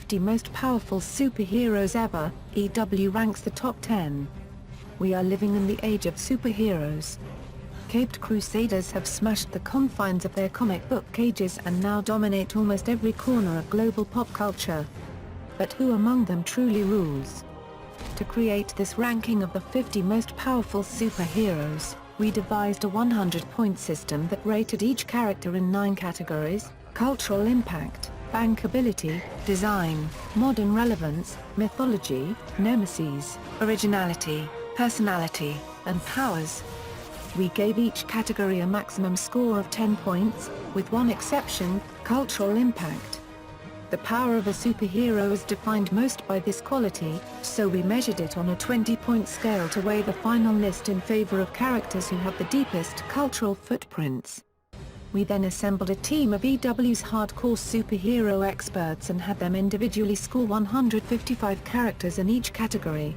50 most powerful superheroes ever, EW ranks the top 10. We are living in the age of superheroes. Caped crusaders have smashed the confines of their comic book cages and now dominate almost every corner of global pop culture. But who among them truly rules? To create this ranking of the 50 most powerful superheroes, we devised a 100-point system that rated each character in 9 categories: cultural impact, bankability, design, modern relevance, mythology, nemesis, originality, personality, and powers. We gave each category a maximum score of 10 points, with one exception: cultural impact. The power of a superhero is defined most by this quality, so we measured it on a 20-point scale to weigh the final list in favor of characters who have the deepest cultural footprints. We then assembled a team of EW's hardcore superhero experts and had them individually score 155 characters in each category.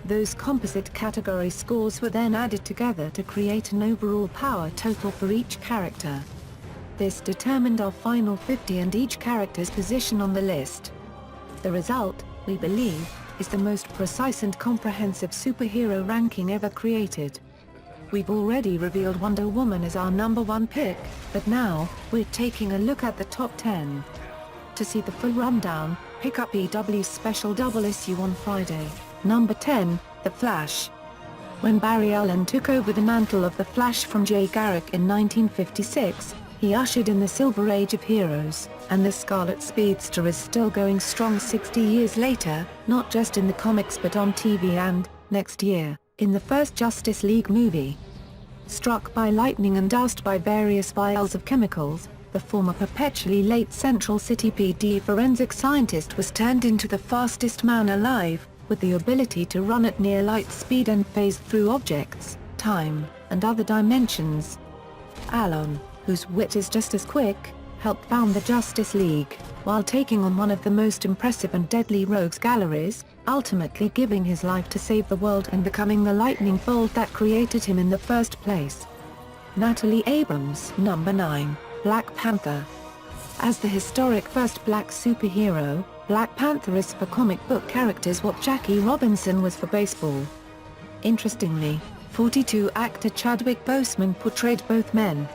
Those composite category scores were then added together to create an overall power total for each character. This determined our final 50 and each character's position on the list. The result, we believe, is the most precise and comprehensive superhero ranking ever created. We've already revealed Wonder Woman as our number 1 pick, but now, we're taking a look at the top 10. To see the full rundown, pick up EW's special double issue on Friday. Number 10, The Flash. When Barry Allen took over the mantle of The Flash from Jay Garrick in 1956, he ushered in the Silver Age of heroes, and the Scarlet Speedster is still going strong 60 years later, not just in the comics but on TV and, next year, in the first Justice League movie. Struck by lightning and doused by various vials of chemicals, the former perpetually late Central City PD forensic scientist was turned into the fastest man alive, with the ability to run at near light speed and phase through objects, time, and other dimensions. Allen, whose wit is just as quick, helped found the Justice League, while taking on one of the most impressive and deadly rogues galleries, ultimately giving his life to save the world and becoming the lightning bolt that created him in the first place. Natalie Abrams. Number 9, Black Panther. As the historic first black superhero, Black Panther is for comic book characters what Jackie Robinson was for baseball. Interestingly, 42 actor Chadwick Boseman portrayed both men.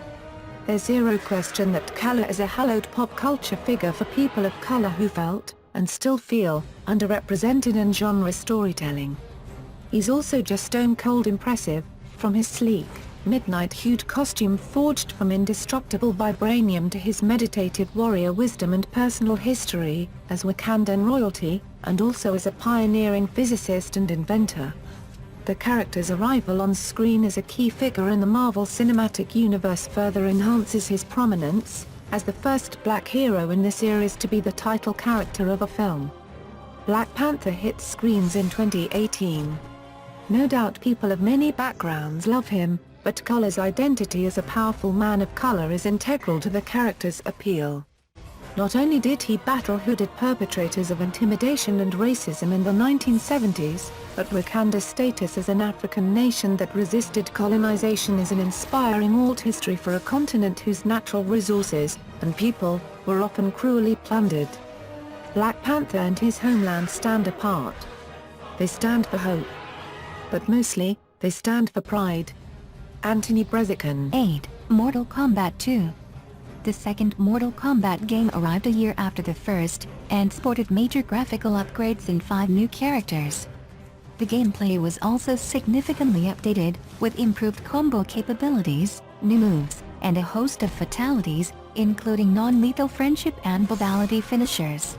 There's zero question that color is a hallowed pop culture figure for people of color who felt, and still feel, underrepresented in genre storytelling. He's also just stone cold impressive, from his sleek, midnight-hued costume forged from indestructible vibranium to his meditative warrior wisdom and personal history, as Wakandan royalty, and also as a pioneering physicist and inventor. The character's arrival on screen as a key figure in the Marvel Cinematic Universe further enhances his prominence, as the first black hero in the series to be the title character of a film. Black Panther hit screens in 2018. No doubt people of many backgrounds love him, but color's identity as a powerful man of color is integral to the character's appeal. Not only did he battle hooded perpetrators of intimidation and racism in the 1970s, but Wakanda's status as an African nation that resisted colonization is an inspiring alt history for a continent whose natural resources, and people, were often cruelly plundered. Black Panther and his homeland stand apart. They stand for hope. But mostly, they stand for pride. Anthony Brezican. 8. Mortal Kombat 2. The second Mortal Kombat game arrived a year after the first, and sported major graphical upgrades and 5 new characters. The gameplay was also significantly updated, with improved combo capabilities, new moves, and a host of fatalities, including non-lethal friendship and Bankability finishers.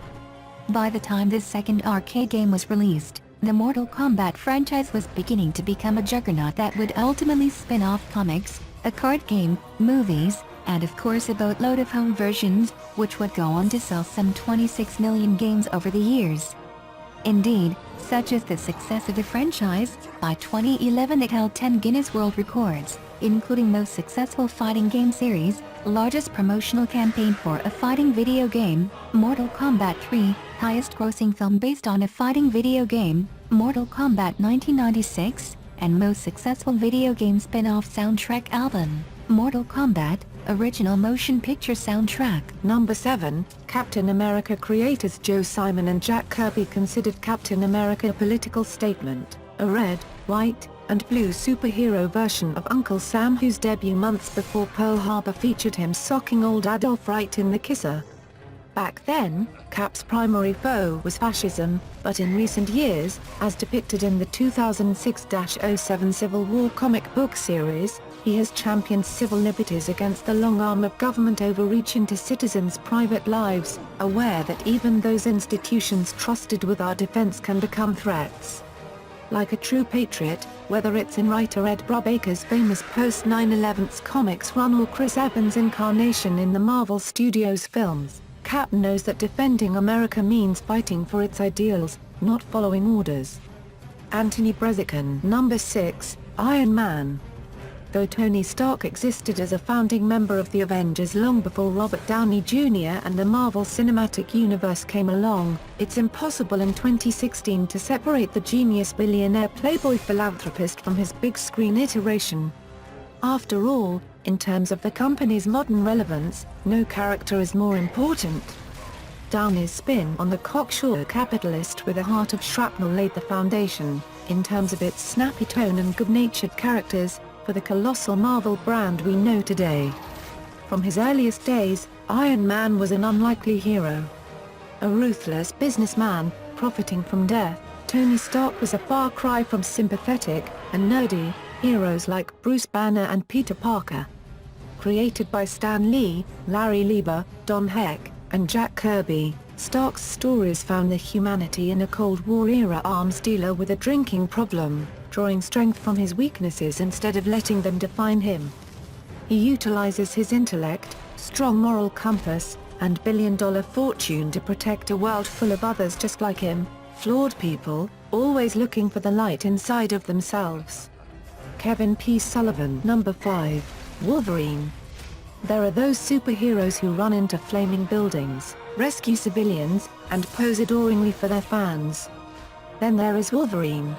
By the time this second arcade game was released, the Mortal Kombat franchise was beginning to become a juggernaut that would ultimately spin off comics, a card game, movies, and of course a boatload of home versions, which would go on to sell some 26 million games over the years. Indeed, such is the success of the franchise, by 2011 it held 10 Guinness World Records, including most successful fighting game series, largest promotional campaign for a fighting video game, Mortal Kombat 3, highest grossing film based on a fighting video game, Mortal Kombat 1996, and most successful video game spin-off soundtrack album, Mortal Kombat, Original motion picture soundtrack. Number 7, Captain America creators Joe Simon and Jack Kirby considered Captain America a political statement, a red, white, and blue superhero version of Uncle Sam, whose debut months before Pearl Harbor featured him socking old Adolf right in the kisser. Back then, Cap's primary foe was fascism, but in recent years, as depicted in the 2006-07 Civil War comic book series, he has championed civil liberties against the long arm of government overreach into citizens' private lives, aware that even those institutions trusted with our defense can become threats. Like a true patriot, whether it's in writer Ed Brubaker's famous post-9/11 comics run or Chris Evans' incarnation in the Marvel Studios films, Cap knows that defending America means fighting for its ideals, not following orders. Anthony Brezikin. Number 6, Iron Man. Though Tony Stark existed as a founding member of the Avengers long before Robert Downey Jr. and the Marvel Cinematic Universe came along, it's impossible in 2016 to separate the genius billionaire playboy philanthropist from his big-screen iteration. After all, in terms of the company's modern relevance, no character is more important. Downey's spin on the cocksure capitalist with a heart of shrapnel laid the foundation, in terms of its snappy tone and good-natured characters, for the colossal Marvel brand we know today. From his earliest days, Iron Man was an unlikely hero. A ruthless businessman, profiting from death, Tony Stark was a far cry from sympathetic and nerdy heroes like Bruce Banner and Peter Parker. Created by Stan Lee, Larry Lieber, Don Heck, and Jack Kirby, Stark's stories found the humanity in a Cold War-era arms dealer with a drinking problem, drawing strength from his weaknesses instead of letting them define him. He utilizes his intellect, strong moral compass, and billion-dollar fortune to protect a world full of others just like him, flawed people, always looking for the light inside of themselves. Kevin P. Sullivan. Number 5, Wolverine. There are those superheroes who run into flaming buildings, rescue civilians, and pose adoringly for their fans. Then there is Wolverine.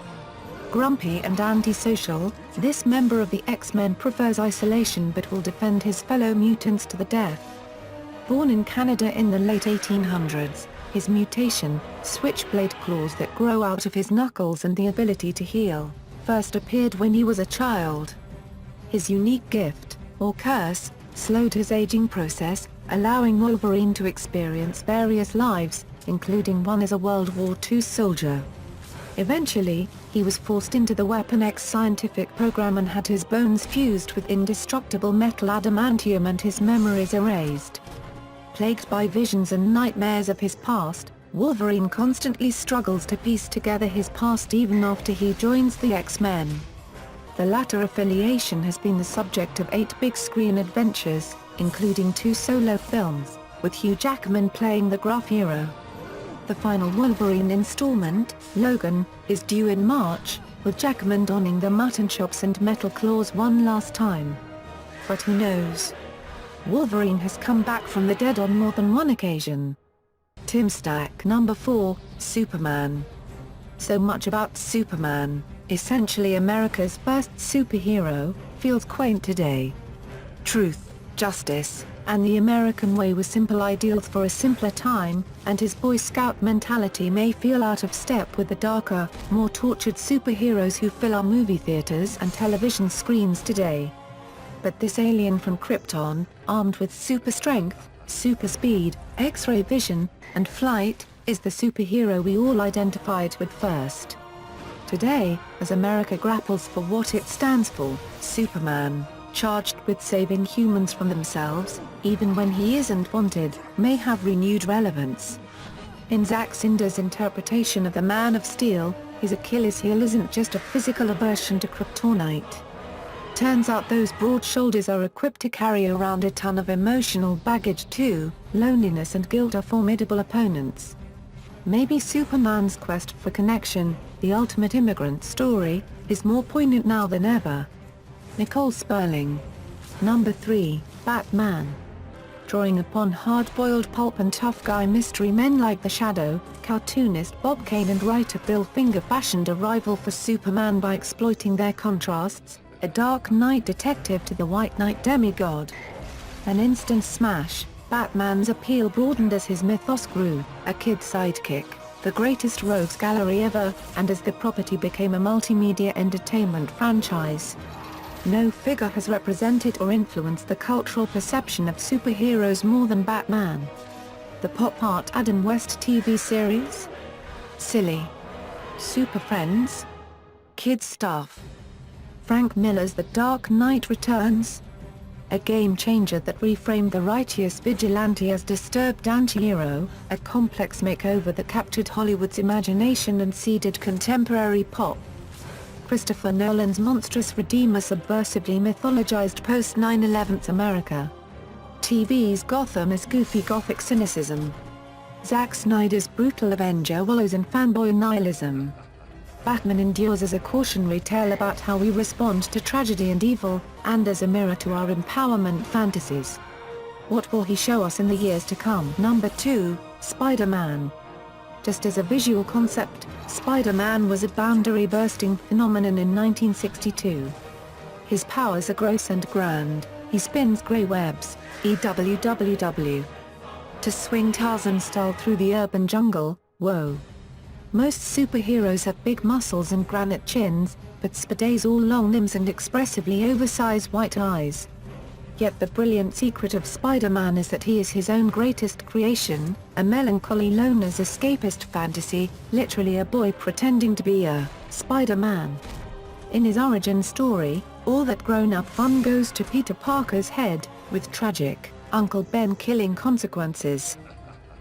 Grumpy and antisocial, this member of the X-Men prefers isolation but will defend his fellow mutants to the death. Born in Canada in the late 1800s, his mutation, switchblade claws that grow out of his knuckles and the ability to heal, first appeared when he was a child. His unique gift, or curse, slowed his aging process, allowing Wolverine to experience various lives, including one as a World War II soldier. Eventually, he was forced into the Weapon X scientific program and had his bones fused with indestructible metal adamantium and his memories erased. Plagued by visions and nightmares of his past, Wolverine constantly struggles to piece together his past even after he joins the X-Men. The latter affiliation has been the subject of 8 big-screen adventures, including 2 solo films, with Hugh Jackman playing the gruff hero. The final Wolverine installment, Logan, is due in March, with Jackman donning the mutton chops and metal claws one last time. But who knows? Wolverine has come back from the dead on more than one occasion. Tim Stack. Number 4, Superman. So much about Superman, essentially America's first superhero, feels quaint today. Truth, justice, and the American way were simple ideals for a simpler time, and his Boy Scout mentality may feel out of step with the darker, more tortured superheroes who fill our movie theaters and television screens today. But this alien from Krypton, armed with super strength, super speed, X-ray vision, and flight, is the superhero we all identified with first. Today, as America grapples for what it stands for, Superman, charged with saving humans from themselves, even when he isn't wanted, may have renewed relevance. In Zack Snyder's interpretation of the Man of Steel, his Achilles heel isn't just a physical aversion to kryptonite. Turns out those broad shoulders are equipped to carry around a ton of emotional baggage too. Loneliness and guilt are formidable opponents. Maybe Superman's quest for connection, the ultimate immigrant story, is more poignant now than ever. Nicole Sperling. Number 3, Batman. Drawing upon hard-boiled pulp and tough guy mystery men like The Shadow, cartoonist Bob Kane and writer Bill Finger fashioned a rival for Superman by exploiting their contrasts, a Dark Knight detective to the White Knight demigod. An instant smash, Batman's appeal broadened as his mythos grew, a kid sidekick, the greatest rogues gallery ever, and as the property became a multimedia entertainment franchise. No figure has represented or influenced the cultural perception of superheroes more than Batman. The pop art Adam West TV series? Silly. Super Friends? Kids stuff. Frank Miller's The Dark Knight Returns? A game changer that reframed the righteous vigilante as disturbed anti-hero, a complex makeover that captured Hollywood's imagination and seeded contemporary pop. Christopher Nolan's monstrous Redeemer subversively mythologized post-9/11 America. TV's Gotham is goofy gothic cynicism. Zack Snyder's brutal Avenger wallows in fanboy nihilism. Batman endures as a cautionary tale about how we respond to tragedy and evil, and as a mirror to our empowerment fantasies. What will he show us in the years to come? Number 2, Spider-Man. Just as a visual concept, Spider-Man was a boundary-bursting phenomenon in 1962. His powers are gross and grand, he spins grey webs, EWWW. To swing Tarzan-style through the urban jungle, whoa. Most superheroes have big muscles and granite chins, but Spidey's all long limbs and expressively oversized white eyes. Yet the brilliant secret of Spider-Man is that he is his own greatest creation, a melancholy loner's escapist fantasy, literally a boy pretending to be a Spider-Man. In his origin story, all that grown-up fun goes to Peter Parker's head, with tragic, Uncle Ben killing consequences.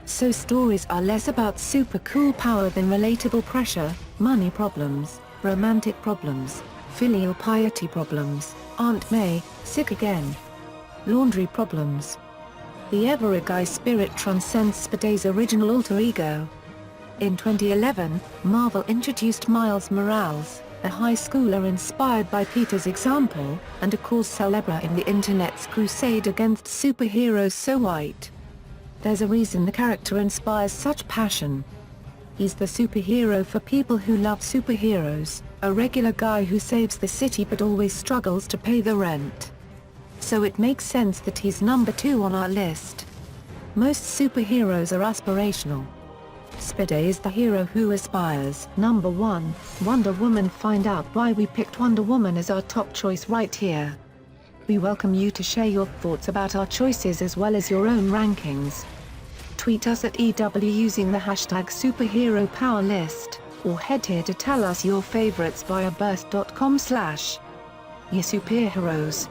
So stories are less about super cool power than relatable pressure, money problems, romantic problems, filial piety problems, Aunt May, sick again, laundry problems. The ever-guy spirit transcends Spidey's original alter ego. In 2011, Marvel introduced Miles Morales, a high schooler inspired by Peter's example, and a cause célèbre in the internet's crusade against superheroes so white. There's a reason the character inspires such passion. He's the superhero for people who love superheroes, a regular guy who saves the city but always struggles to pay the rent. So it makes sense that he's number 2 on our list. Most superheroes are aspirational. Spidey is the hero who aspires. Number 1, Wonder Woman. Find out why we picked Wonder Woman as our top choice right here. We welcome you to share your thoughts about our choices as well as your own rankings. Tweet us at EW using the hashtag #SuperheroPowerList, or head here to tell us your favorites via burst.com/YeSuperheroes.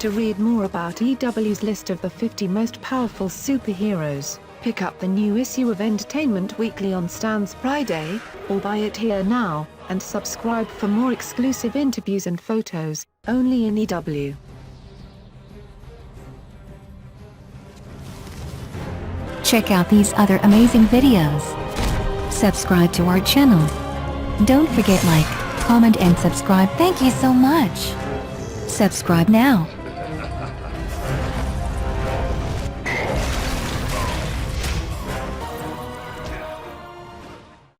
To read more about EW's list of the 50 most powerful superheroes, pick up the new issue of Entertainment Weekly on Stan's Friday, or buy it here now, and subscribe for more exclusive interviews and photos, only in EW. Check out these other amazing videos. Subscribe to our channel. Don't forget like, comment and subscribe. Thank you so much. Subscribe now.